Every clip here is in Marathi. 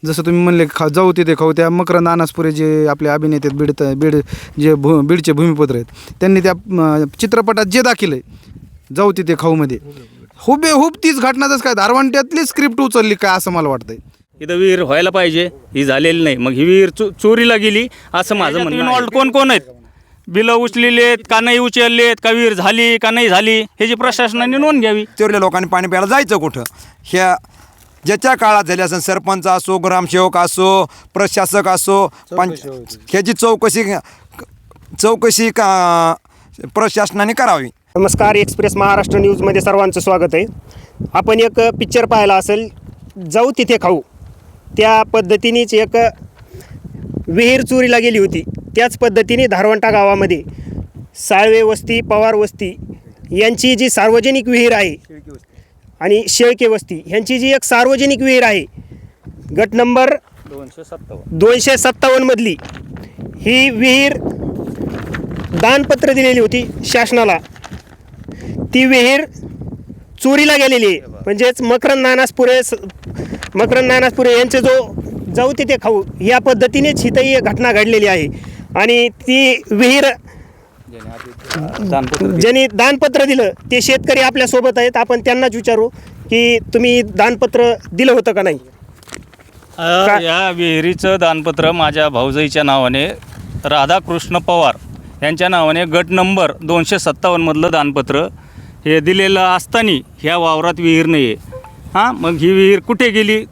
जसं तुम्ही म्हणले जाऊ तिथे खाऊ, त्या मकरंद अनासपुरे जे आपले अभिनेते बीड जे बीडचे भूमिपुत्र आहेत, त्यांनी त्या चित्रपटात जे दाखिलं आहे जाऊ तिथे खाऊमध्ये हुबेहूब तीच घटना जसं काय धारवंट्यातली स्क्रिप्ट उचलली काय असं मला वाटतंय. इथं विहीर व्हायला पाहिजे, ही झालेली नाही. मग ही विहीर चोरीला गेली असं माझं म्हणणं. इन्व्हॉल्ड कोण कोण आहेत, बिलं उचलेली आहेत का नाही उचलले आहेत, का विहीर झाली का नाही झाली, ह्याची प्रशासनाने नोंद घ्यावी. तेवढ्या लोकांनी पाणी प्यायला जायचं कुठं? ह्या ज्याच्या काळात झाले असेल, सरपंच असो, ग्रामसेवक असो, प्रशासक असो, ह्याची चौकशी का प्रशासनाने करावी. नमस्कार, एक्सप्रेस महाराष्ट्र न्यूजमध्ये सर्वांचं स्वागत आहे. आपण एक पिक्चर पाहिला असेल, जाऊ तिथे खाऊ. त्या पद्धतीनेच एक विहीर चोरीला गेली होती. त्याच पद्धतीने धारवंटा गावामध्ये साळवे वस्ती, पवार वस्ती यांची जी सार्वजनिक विहीर आहे आणि शेळके वस्ती ह्यांची जी एक सार्वजनिक विहीर आहे, गट नंबर 257 मधली ही विहीर दानपत्र दिलेली होती शासनाला. ती विहीर चोरीला गेलेली आहे. म्हणजेच मकरंद नानासपुरे यांचे जो जाऊ तिथे खाऊ या पद्धतीनेच ही घटना घडलेली आहे. आणि ती विहीर ज्यांनी दानपत्र दिलं ते शेतकरी आपल्यासोबत आहेत. आपण त्यांनाच विचारू की तुम्ही दानपत्र दिलं होतं का नाही. या विहिरीचं दानपत्र माझ्या भाऊजाईच्या नावाने राधाकृष्ण पवार यांच्या नावाने गट नंबर 257 मधलं दानपत्र हे दिलेलं असताना ह्या वावरात विहीर नाही आहे. मग ही विहीर कुठे गेली?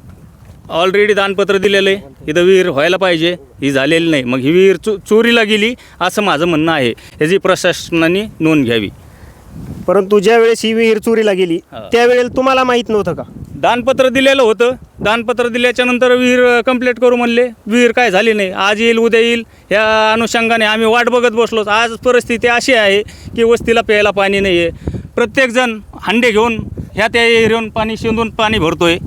ऑलरेडी दानपत्र दिलेलं आहे, इथं विहीर व्हायला पाहिजे, ही झालेली नाही. मग ही विहीर चोरीला गेली असं माझं म्हणणं आहे. ह्याची प्रशासनाने नोंद घ्यावी. परंतु ज्या वेळेस ही विहीर चोरीला गेली त्यावेळेला तुम्हाला माहीत नव्हतं का? दानपत्र दिलेलं होतं. दानपत्र दिल्याच्या नंतर विहीर कंप्लीट करू म्हणले, विहीर काय झाली नाही. आज येईल उद्या येईल ह्या अनुषंगाने आम्ही वाट बघत बसलो. आज परिस्थिती अशी आहे की वस्तीला प्यायला पाणी नाही आहे. प्रत्येकजण हांडे घेऊन ह्या त्या विहिरीवरून पाणी शिंदून पाणी भरतोय.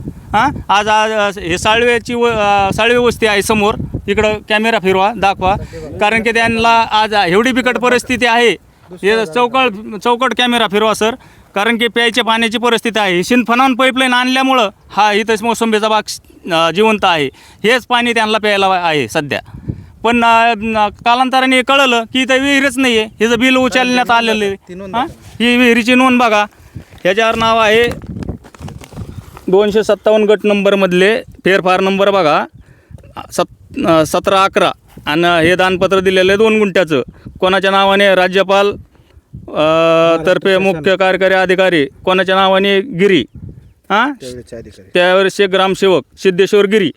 आज हे साळवे वस्ती आहे समोर, इकडं कॅमेरा फिरवा दाखवा, कारण की त्यांना आज एवढी बिकट परिस्थिती आहे. हे चौकट कॅमेरा फिरवा सर, कारण की प्यायच्या पाण्याची परिस्थिती आहे. सिंथफनावून पाईपलाईन आणल्यामुळं हा इथंच मोसंबीचा बाग जिवंत आहे. हेच पाणी त्यांना प्यायला आहे सध्या. पण कालांतराने कळलं की इथं विहीरच नाही आहे. हिचं बिल उचलण्यात आलेलं आहे. ही विहिरीची नोंद बघा, ह्याच्यावर नाव आहे 257 गट नंबरमधले फेरफार नंबर बघा 1711. आणि हे दानपत्र दिलेलं आहे 2 गुंठ्याचं. कोणाच्या नावाने? राज्यपाल तर्फे मुख्य कार्यकारी अधिकारी. कोणाच्या नावाने? गिरी. त्यावेळेसचे ग्रामसेवक सिद्धेश्वर गिरी.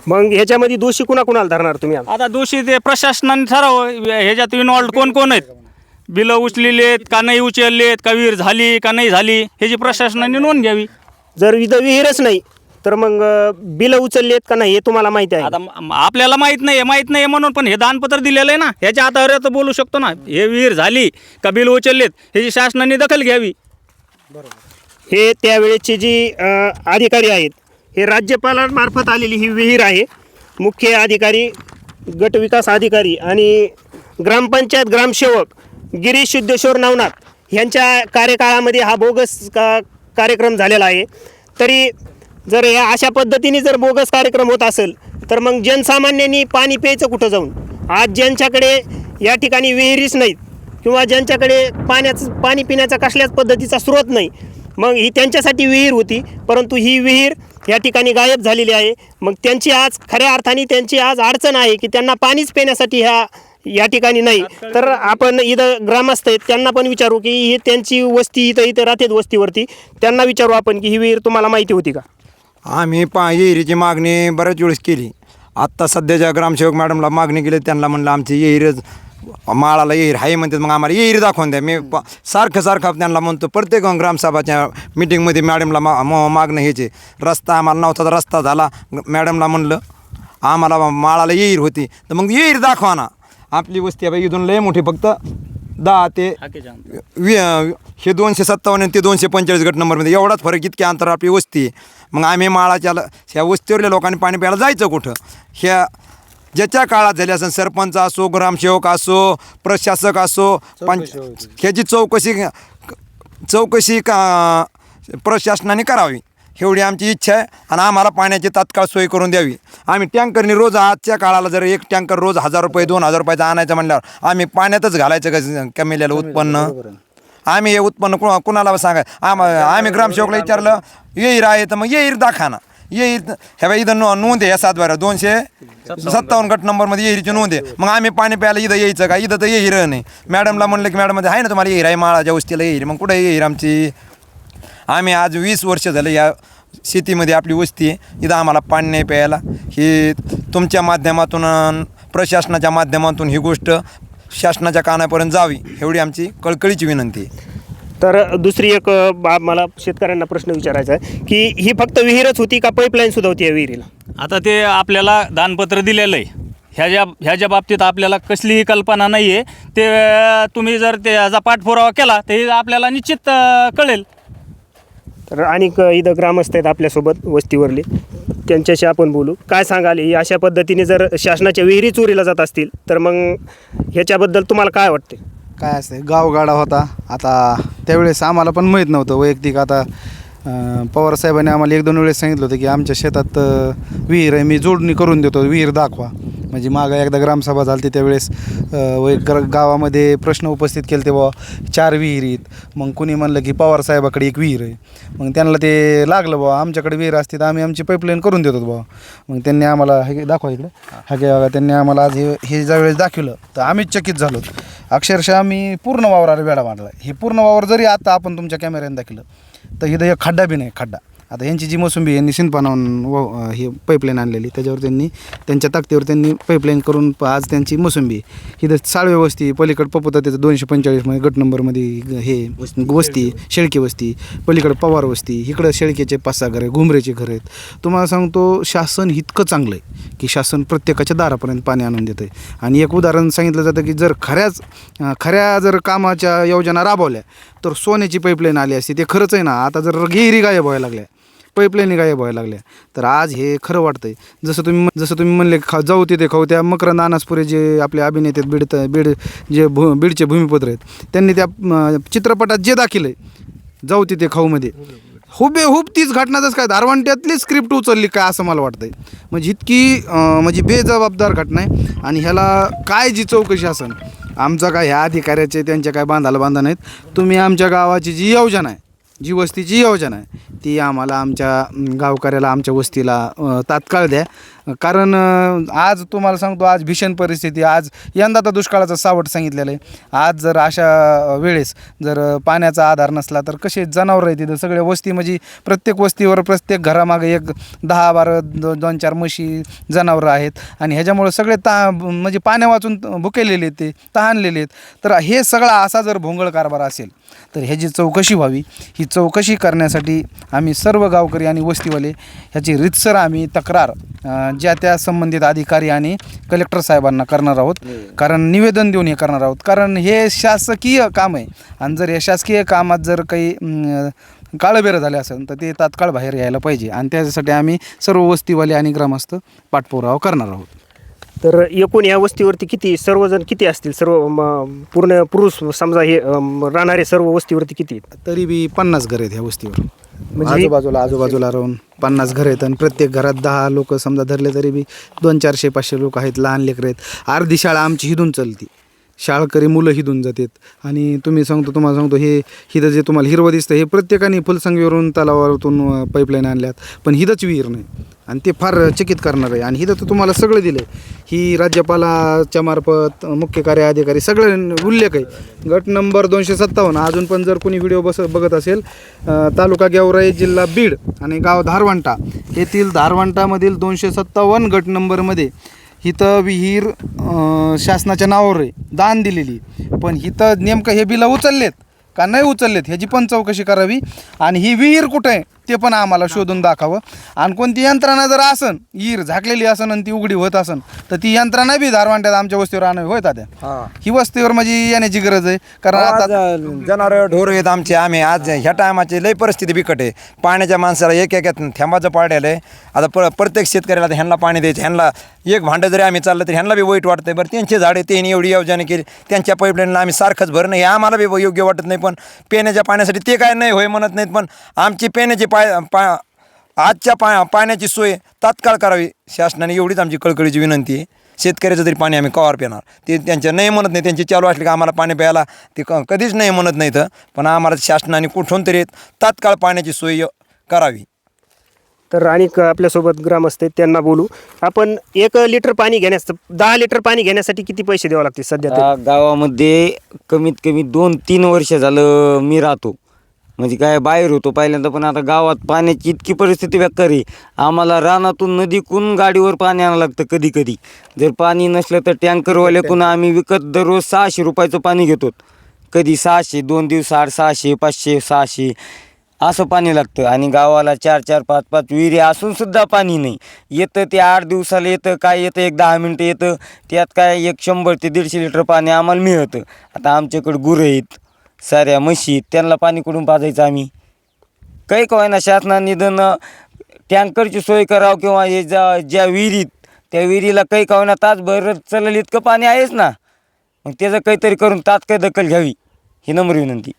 मग ह्याच्यामध्ये दोषी कुणाला धरणार तुम्ही? आता दोषी ते प्रशासनाने ठरावं. ह्याच्यात इन्व्हॉल्ड कोण कोण आहेत, बिलं उचलेली आहेत का नाही उचलले आहेत, का विहीर झाली का नाही झाली, ह्याची प्रशासनाने नोंद घ्यावी. जर इथं विहीरच नाही तर मग बिलं उचलली आहेत का नाही हे तुम्हाला माहिती आहे? आता आपल्याला माहीत नाही म्हणून, पण हे दानपत्र दिलेलं आहे ना, ह्याच्या आधारे तर बोलू शकतो ना. हे विहीर झाली का बिल उचललेत ह्याची शासनाने दखल घ्यावी. हे त्यावेळेची जी अधिकारी आहेत, हे राज्यपालांमार्फत आलेली ही विहीर आहे. मुख्य अधिकारी, गट विकास अधिकारी आणि ग्रामपंचायत ग्रामसेवक गिरीश सिद्धेश्वर नवनाथ यांच्या कार्यकाळामध्ये हा बोगस कार्यक्रम झालेला आहे. तरी जर या अशा पद्धतीने जर बोगस कार्यक्रम होत असेल तर मग जनसामान्यांनी पाणी प्यायचं कुठं जाऊन? आज ज्यांच्याकडे या ठिकाणी विहिरीच नाहीत किंवा ज्यांच्याकडे पाणी पिण्याचा कसल्याच पद्धतीचा स्रोत नाही, मग ही त्यांच्यासाठी विहीर होती. परंतु ही विहीर या ठिकाणी गायब झालेली आहे. मग त्यांची आज खऱ्या अर्थाने त्यांची आज अडचण आहे की त्यांना पाणीच पिण्यासाठी या ठिकाणी नाही. तर आपण इथं ग्रामस्थ आहेत त्यांना पण विचारू की ही त्यांची वस्ती इथं राहतात वस्तीवरती, त्यांना विचारू आपण की ही विहीर तुम्हाला माहिती होती का? आम्ही विहिरीची मागणी बऱ्याच वेळेस केली. आत्ता सध्याच्या ग्रामसेवक मॅडमला मागणी केली, त्यांना म्हणलं आमची विहीर माळाला विहीर आहे म्हणतात, मग आम्हाला विहीर दाखवून द्या. मी सारखं त्यांना म्हणतो. प्रत्येक ग्रामसभाच्या मिटिंगमध्ये मॅडमला मागणं ह्याचे. रस्ता आम्हाला नव्हता तर रस्ता झाला. मॅडमला म्हणलं आम्हाला माळाला विहीर होती तर मग विहीर दाखवा ना. आपली वस्ती आहे इथून लय मोठी, फक्त 10 ते हे 257 ते 245 गट नंबरमध्ये एवढाच फरक, इतके अंतर आपली वस्ती आहे. मग आम्ही माळाच्या ह्या वस्तीवरल्या लोकांनी पाणी प्यायला जायचं कुठं? ह्या ज्याच्या काळात झाले असेल, सरपंच असो, ग्रामसेवक असो, प्रशासक असो, ह्याची चौकशी का प्रशासनाने करावी. एवढी आमची इच्छा आहे आणि आम्हाला पाण्याची तात्काळ सोय करून द्यावी. आम्ही टँकरने रोज आजच्या काळाला जर एक टँकर रोज 1000 रुपये 2000 रुपयाचा आणायचं म्हणल्यावर आम्ही पाण्यातच घालायचं का कमेलेलं उत्पन्न. आम्ही हे उत्पन्न कुणाला सांगा. आम्ही ग्रामसेवकला विचारलं येईर आहे तर मग येईर दाखवा ना. येईर ह्या बाई इथं नोंद आहे या 7/12 257 गट नंबरमध्ये येईरची नोंद आहे. मग आम्ही पाणी प्यायला इथं यायचं का? इथं तर येईर नाही. मॅडमला म्हणलं की मॅडम आहे ना तुम्हाला येईर आहे माळाच्या वस्तीला येईर. मग कुठं येईर आमची? आम्ही आज 20 वर्ष झालं या शेतीमध्ये आपली वस्ती आहे. इथं आम्हाला पाणी नाही प्यायला. ही तुमच्या माध्यमातून प्रशासनाच्या माध्यमातून ही गोष्ट शासनाच्या कानापर्यंत जावी एवढी आमची कळकळीची विनंती आहे. तर दुसरी एक बाब मला शेतकऱ्यांना प्रश्न विचारायचा आहे की ही फक्त विहीरच होती का पाईपलाईन सुद्धा होती या विहिरीला? आता ते आपल्याला दानपत्र दिलेलं आहे. ह्याच्या बाबतीत आपल्याला कसलीही कल्पना नाही आहे. ते तुम्ही जर त्याचा पाठपुरावा केला तर हे आपल्याला निश्चित कळेल. तर आणि इथं ग्रामस्थ आहेत आपल्यासोबत वस्तीवरले, त्यांच्याशी आपण बोलू. काय सांगाल ही अशा पद्धतीने जर शासनाच्या विहिरी चोरीला जात असतील तर मग ह्याच्याबद्दल तुम्हाला काय वाटते? काय असते गावगाडा होता. आता त्यावेळेस आम्हाला पण माहीत नव्हतं वैयक्तिक. आता पवारसाहेबांनी आम्हाला 1-2 वेळेस सांगितलं होतं की आमच्या शेतात विहीर आहे, मी जोडणी करून देतो, विहीर दाखवा. म्हणजे मागं एकदा ग्रामसभा झाली होती त्यावेळेस गावामध्ये प्रश्न उपस्थित केले ते बुवा 4 विहिरीत. मग कुणी म्हणलं की पवारसाहेबाकडे 1 विहीर आहे. मग त्यांना ते लागलं बुवा आमच्याकडे विहीर असते तर आम्ही आमची पाईपलाईन करून देतो बुवा. मग त्यांनी आम्हाला हे दाखवा इकडे बघा, त्यांनी आम्हाला आज हे ज्यावेळेस दाखवलं तर आम्हीच चकित झालो. अक्षरशः आम्ही पूर्ण वावराला वेढा बांधला. हे पूर्ण वावर जरी आता आपण तुमच्या कॅमेऱ्याने दाखवलं तर इथं एक खड्डा बी नाही. खड्डा आता यांची जी मोसंबी यांनी सिंधपानावरून हे पाईपलाईन आणलेली त्याच्यावर त्यांनी त्यांच्या ताकदीवर त्यांनी पाईपलाईन करून आज त्यांची मोसंबी इथं साळवे वस्ती, पलीकडे पपुता त्याचं 245 मध्ये गट नंबरमध्ये हे वस्ती शेळके वस्ती, पलीकडे पवार वस्ती, इकडं शेळकेचे 5-6 घर आहे, घुमरेचे घर आहेत. तुम्हाला सांगतो शासन इतकं चांगलं आहे की शासन प्रत्येकाच्या दारापर्यंत पाणी आणून देतं आहे. आणि एक उदाहरण सांगितलं जातं की जर खऱ्या जर कामाच्या योजना राबवल्या तर सोन्याची पाईपलाईन आली असती. ते खरंच आहे ना. आता जर गेरी गायब व्हायला लागल्या, पाईपलाईन गायब व्हायला लागल्या तर आज हे खरं वाटतंय. जसं तुम्ही म्हणले जाऊ तिथे खाऊ, त्या मकरंद अनासपुरे जे आपले अभिनेते बीड जे बीडचे भूमिपुत्र आहेत त्यांनी त्या चित्रपटात जे दाखिलं आहे जाऊ तिथे खाऊमध्ये हुबेहूब तीच घटनाच काय धारवांट्यातली स्क्रिप्ट उचलली काय असं मला वाटतंय. म्हणजे इतकी म्हणजे बेजबाबदार घटना आहे. आणि ह्याला काय जी चौकशी असेल आमचा काय ह्या अधिकाऱ्याचे त्यांच्या काय बांधा नाहीत. तुम्ही आमच्या गावाची जी योजना आहे, जी वस्तीची योजना आहे ती आम्हाला आमच्या गावकऱ्याला आमच्या वस्तीला तात्काळ द्या. कारण आज तुम्हाला सांगतो आज भीषण परिस्थिती. आज यंदा तर दुष्काळाचं सावट सांगितलेलं आहे. आज जर अशा वेळेस जर पाण्याचा आधार नसला तर कसे जनावरं आहेत तिथं सगळ्या वस्ती. म्हणजे प्रत्येक वस्तीवर प्रत्येक घरामागे 10-12 2-4 म्हशी जनावरं आहेत. आणि ह्याच्यामुळे सगळे म्हणजे पाण्या वाचून भुकेलेले आहेत, ते तहानलेले आहेत. तर हे सगळा असा जर भोंगळ कारभार असेल तर ह्याची चौकशी व्हावी. ही चौकशी करण्यासाठी आम्ही सर्व गावकरी आणि वस्तीवाले ह्याची रीतसर आम्ही तक्रार ज्या त्या संबंधित अधिकारी आणि कलेक्टर साहेबांना करणार आहोत. कारण निवेदन देऊन हे करणार आहोत. कारण हे शासकीय काम आहे आणि जर या शासकीय कामात जर काही काळबेरं झाले असेल तर ते तात्काळ बाहेर यायला पाहिजे. आणि त्याच्यासाठी आम्ही सर्व वस्तीवाले आणि ग्रामस्थ पाठपुरावा करणार आहोत. तर एकूण या वस्तीवरती किती सर्वजण किती असतील? सर्व पूर्ण पुरुष समजा हे राहणारे सर्व वस्तीवरती किती आहेत? तरी बी 50 घर आहेत ह्या वस्तीवर. म्हणजे आजूबाजूला राहून 50 घर आहेत. आणि प्रत्येक घरात 10 लोक समजा धरले तरी बी 200-400-500 लोक आहेत. लहान लेकरं आहेत. अर्धी शाळा आमची हिदून चालती. शाळकरी मुलं हिदून जातात. आणि तुम्हाला सांगतो हे हिथं जे तुम्हाला हिरवं दिसतं हे प्रत्येकाने फुलसंगीवरून तलावातून पाईपलाईन आणल्यात. पण हिथंच विहीर नाही. आणि ते फार चकित करणार आहे. आणि हिथं तर तुम्हाला सगळं दिलं आहे. ही राज्यपालाच्या मार्फत मुख्य कार्य अधिकारी सगळं उल्लेख आहे. गट नंबर 257 अजून पण जर कोणी व्हिडिओ बघत असेल तालुका गेवराई जिल्हा बीड आणि गाव धारवांटा येथील धारवांटामधील 257 गट नंबरमध्ये हिथं विहीर शासनाच्या नावावर आहे, दान दिलेली. पण हिथं नेमकं हे बिलं उचललेत का नाही उचललेत ह्याची पण चौकशी करावी. आणि ही विहीर कुठं आहे ते पण आम्हाला शोधून दाखवावं. आणि कोणती यंत्रणा जर असन विहीर झाकलेली असन आणि ती उघडी होत असन तर ती यंत्रणा बी धारवांट्यात आमच्या वस्तीवर आणावी. होय तात्या? ही वस्तीवर म्हणजे येण्याची गरज आहे. कारण आता जनावर ढोरं आहेत आमचे. आम्ही आज ह्या टायमाची लई परिस्थिती बिकट आहे. पाण्याच्या माणसाला एक थेंबाचं पाड्याला आहे. आता प्रत्येक शेतकऱ्याला आता ह्यांना पाणी द्यायचं. ह्यांना एक भांडं जरी आम्ही चाललं तर ह्यांना बी वाईट वाटतंय. बरं त्यांचे झाडे त्यांनी एवढी योजना केली, त्यांच्या पाईपलाईनला आम्ही सारखंच भरणं हे आम्हाला बी योग्य वाटत नाही. पण पिण्याच्या पाण्यासाठी ते काय नाही होय म्हणत नाहीत. पण आमची पिण्याची आजच्या पाण्याची सोय तात्काळ करावी शासनाने, एवढीच आमची कळकळीची विनंती आहे. शेतकऱ्याचं तरी पाणी आम्ही कवार पिणार, ते त्यांच्या नाही म्हणत नाही, त्यांची चालू असली का आम्हाला पाणी प्यायला ते कधीच नाही म्हणत नाहीत, पण आम्हाला शासनाने कुठून तरी तात्काळ पाण्याची सोय करावी. तर आणि आपल्यासोबत ग्रामस्थ आहेत, त्यांना बोलू आपण. 1 लिटर पाणी घेण्यास 10 लिटर पाणी घेण्यासाठी किती पैसे द्यावे लागतील सध्या तरी? गावामध्ये कमीत कमी 2-3 वर्ष झालं मी राहतो, म्हणजे काय बाहेर होतो पहिल्यांदा, पण आता गावात पाण्याची इतकी परिस्थिती बेकार आहे. आम्हाला रानातून नदीकून गाडीवर पाणी आणावं लागतं. कधी कधी जर पाणी नसलं तर टँकरवाल्याकडून आम्ही विकत दररोज 600 रुपयाचं पाणी घेतो. कधी 600, 2 दिवसाआड 600, 500, 600 असं पाणी लागतं. आणि गावाला 4-4, 5-5 विहिरी असून सुद्धा पाणी नाही. येतं ते 8 दिवसाला येतं, काय येतं 1-10 मिनटं येतं, त्यात काय 100 ते 150 लिटर पाणी आम्हाला मिळतं. आता आमच्याकडे गुरं आहेत, साऱ्या म्हशी आहेत, त्यांना पाणी कुठून पाजायचं आम्ही? काही काय ना शासनाने निधन टँकरची सोय करावं, किंवा हे ज्या विहिरीत त्या विहिरीला काही काय ना तासभर चालेल इतकं पाणी आहेच ना, मग त्याचं काहीतरी करून तात्काळ दखल घ्यावी, ही नम्र विनंती.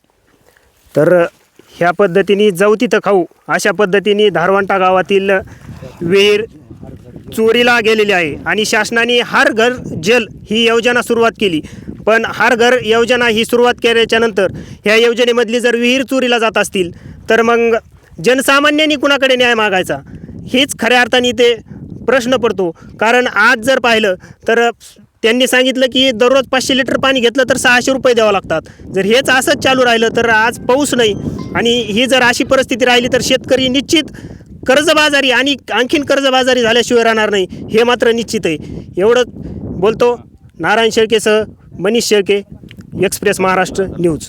तर ह्या पद्धतीने जाऊ तिथं खाऊ अशा पद्धतीने धारवंटा गावातील विहीर चोरीला गेलेली आहे. आणि शासनाने हर घर जल ही योजना सुरुवात केली, पण हर घर योजना ही सुरुवात केल्याच्यानंतर ह्या योजनेमधली जर विहीर चोरीला जात असतील तर मग जनसामान्यांनी कुणाकडे न्याय मागायचा, हेच खऱ्या अर्थाने ते प्रश्न पडतो. कारण आज जर पाहिलं तर त्यांनी सांगितलं की दररोज 500 लिटर पाणी घेतलं तर 600 रुपये द्यावं लागतात. जर हेच असंच चालू राहिलं तर आज पाऊस नाही आणि ही जर अशी परिस्थिती राहिली तर शेतकरी निश्चित कर्जबाजारी आणि आणखीन कर्जबाजारी झाल्याशिवाय राहणार नाही, हे मात्र निश्चित आहे. एवढं बोलतो. नारायण शेळकेसह मनीष शेळके, एक्सप्रेस महाराष्ट्र न्यूज.